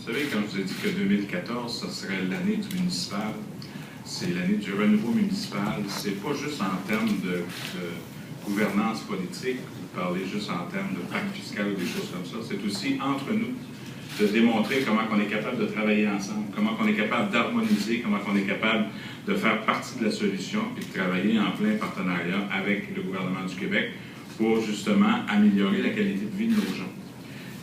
Vous savez, quand je vous ai dit que 2014, ce serait l'année du municipal, c'est l'année du renouveau municipal, c'est pas juste en termes de gouvernance politique, vous parlez juste en termes de pacte fiscal ou des choses comme ça, c'est aussi entre nous de démontrer comment on est capable de travailler ensemble, comment on est capable d'harmoniser, comment on est capable de faire partie de la solution et de travailler en plein partenariat avec le gouvernement du Québec pour justement améliorer la qualité de vie de nos gens.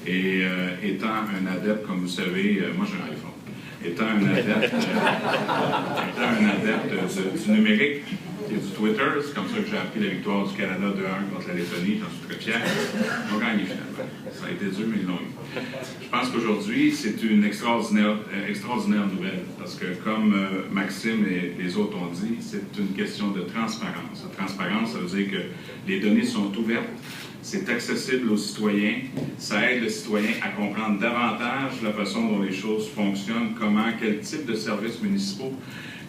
Et étant un adepte, comme vous savez, moi j'ai un iPhone, étant un adepte du numérique et du Twitter, c'est comme ça que j'ai appris la victoire du Canada 2-1 contre la Lettonie, j'en suis très fier. Ils ont gagné finalement. Ça a été dur, mais ils l'ont eu. Je pense qu'aujourd'hui, c'est une extraordinaire nouvelle, parce que comme Maxime et les autres ont dit, c'est une question de transparence. La transparence, ça veut dire que les données sont ouvertes, c'est accessible aux citoyens, ça aide le citoyen à comprendre davantage la façon dont les choses fonctionnent, comment, quel type de services municipaux.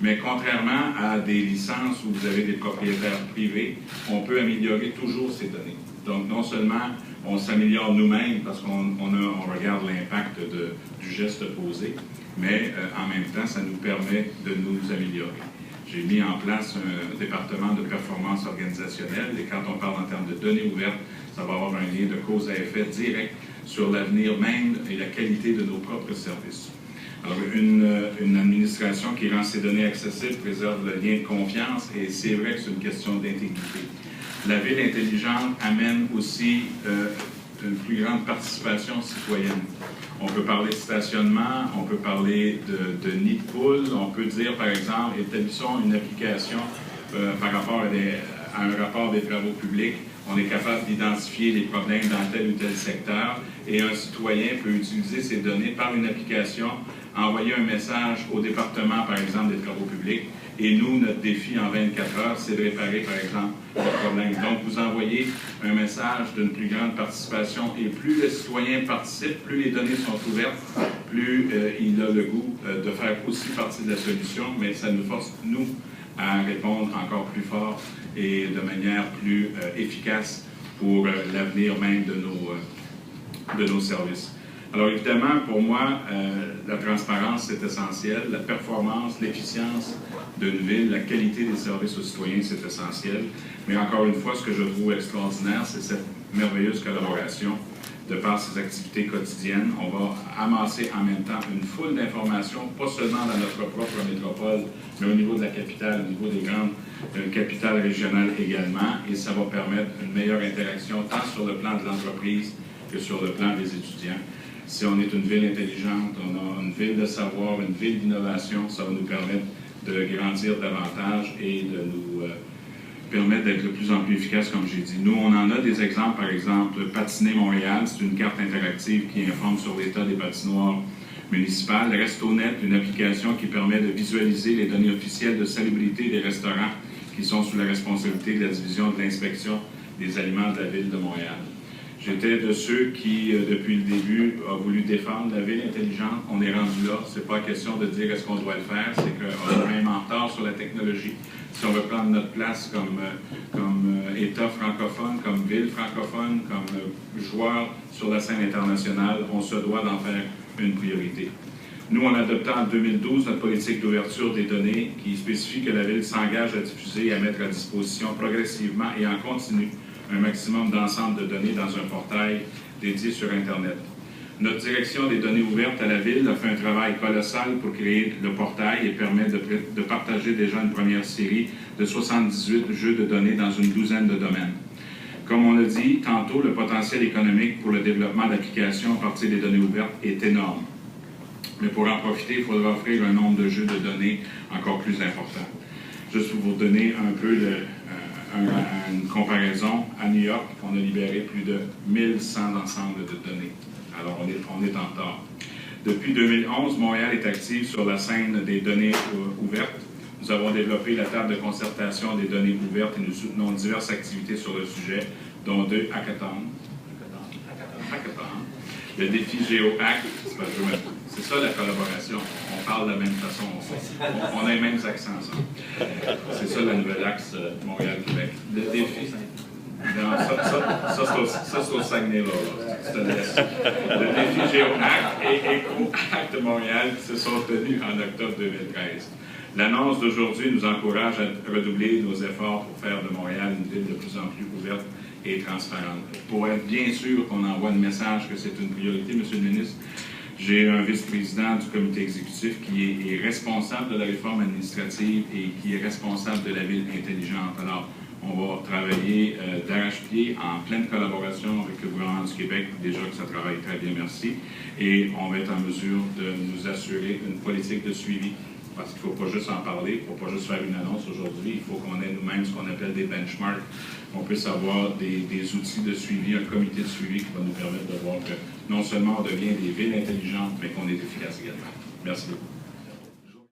Mais contrairement à des licences où vous avez des propriétaires privés, on peut améliorer toujours ces données. Donc, non seulement on s'améliore nous-mêmes parce qu'on regarde l'impact du geste posé, mais en même temps, ça nous permet de nous améliorer. J'ai mis en place un département de performance organisationnelle et quand on parle en termes de données ouvertes, ça va avoir un lien de cause à effet direct sur l'avenir même et la qualité de nos propres services. Alors, une administration qui rend ces données accessibles préserve le lien de confiance et c'est vrai que c'est une question d'intégrité. La ville intelligente amène aussi une plus grande participation citoyenne. On peut parler de stationnement, on peut parler de nid de poule, on peut dire, par exemple, établissons une application par rapport à un rapport des travaux publics. On est capable d'identifier les problèmes dans tel ou tel secteur et un citoyen peut utiliser ces données par une application, envoyer un message au département, par exemple, des travaux publics. Et nous, notre défi en 24 heures, c'est de réparer, par exemple, le problème. Donc, vous envoyez un message d'une plus grande participation et plus le citoyen participe, plus les données sont ouvertes, plus il a le goût de faire aussi partie de la solution, mais ça nous force, nous, à répondre encore plus fort et de manière plus efficace pour l'avenir même de nos services. Alors évidemment, pour moi, la transparence, c'est essentiel. La performance, l'efficience d'une ville, la qualité des services aux citoyens, c'est essentiel. Mais encore une fois, ce que je trouve extraordinaire, c'est cette merveilleuse collaboration de par ces activités quotidiennes. On va amasser en même temps une foule d'informations, pas seulement dans notre propre métropole, mais au niveau de la capitale, au niveau des grandes capitales régionales également. Et ça va permettre une meilleure interaction, tant sur le plan de l'entreprise que sur le plan des étudiants. Si on est une ville intelligente, on a une ville de savoir, une ville d'innovation, ça va nous permettre de grandir davantage et de nous permettre d'être de plus en plus efficace, comme j'ai dit. Nous, on en a des exemples, par exemple, Patiner Montréal, c'est une carte interactive qui informe sur l'état des patinoires municipales. RestoNet, une application qui permet de visualiser les données officielles de salubrité des restaurants qui sont sous la responsabilité de la division de l'inspection des aliments de la Ville de Montréal. J'étais de ceux qui, depuis le début, a voulu défendre la ville intelligente. On est rendu là. Ce n'est pas question de dire est-ce qu'on doit le faire, c'est qu'on est même en retard sur la technologie. Si on veut prendre notre place comme État francophone, comme ville francophone, comme joueur sur la scène internationale, on se doit d'en faire une priorité. Nous, on a adopté en 2012 notre politique d'ouverture des données qui spécifie que la ville s'engage à diffuser et à mettre à disposition progressivement et en continu un maximum d'ensemble de données dans un portail dédié sur Internet. Notre direction des données ouvertes à la Ville a fait un travail colossal pour créer le portail et permet de partager déjà une première série de 78 jeux de données dans une douzaine de domaines. Comme on l'a dit tantôt, le potentiel économique pour le développement d'applications à partir des données ouvertes est énorme. Mais pour en profiter, il faudra offrir un nombre de jeux de données encore plus important. Juste pour vous donner un peu une comparaison, à New York, on a libéré plus de 1100 ensembles de données. Alors, on est en retard. Depuis 2011, Montréal est active sur la scène des données ouvertes. Nous avons développé la table de concertation des données ouvertes et nous soutenons diverses activités sur le sujet, dont 2 hackathons. Le défi GeoHack, c'est ça la collaboration. On parle de la même façon, on a les mêmes accents. C'est ça la nouvelle axe Montréal-Québec. Le défi, non, ça c'est au Saguenay, là. Le défi GeoHack et EcoHack Montréal qui se sont tenues en octobre 2013. L'annonce d'aujourd'hui nous encourage à redoubler nos efforts pour faire de Montréal une ville de plus en plus ouverte et transparente. Pour être bien sûr qu'on envoie le message que c'est une priorité, M. le ministre, j'ai un vice-président du comité exécutif qui est responsable de la réforme administrative et qui est responsable de la ville intelligente. Alors, on va travailler d'arrache-pied en pleine collaboration avec le gouvernement du Québec, déjà que ça travaille très bien, merci, et on va être en mesure de nous assurer une politique de suivi, parce qu'il ne faut pas juste en parler, il ne faut pas juste faire une annonce aujourd'hui, il faut qu'on ait nous-mêmes ce qu'on appelle des benchmarks, qu'on puisse avoir des outils de suivi, un comité de suivi qui va nous permettre de voir que non seulement on devient des villes intelligentes, mais qu'on est efficace également. Merci beaucoup.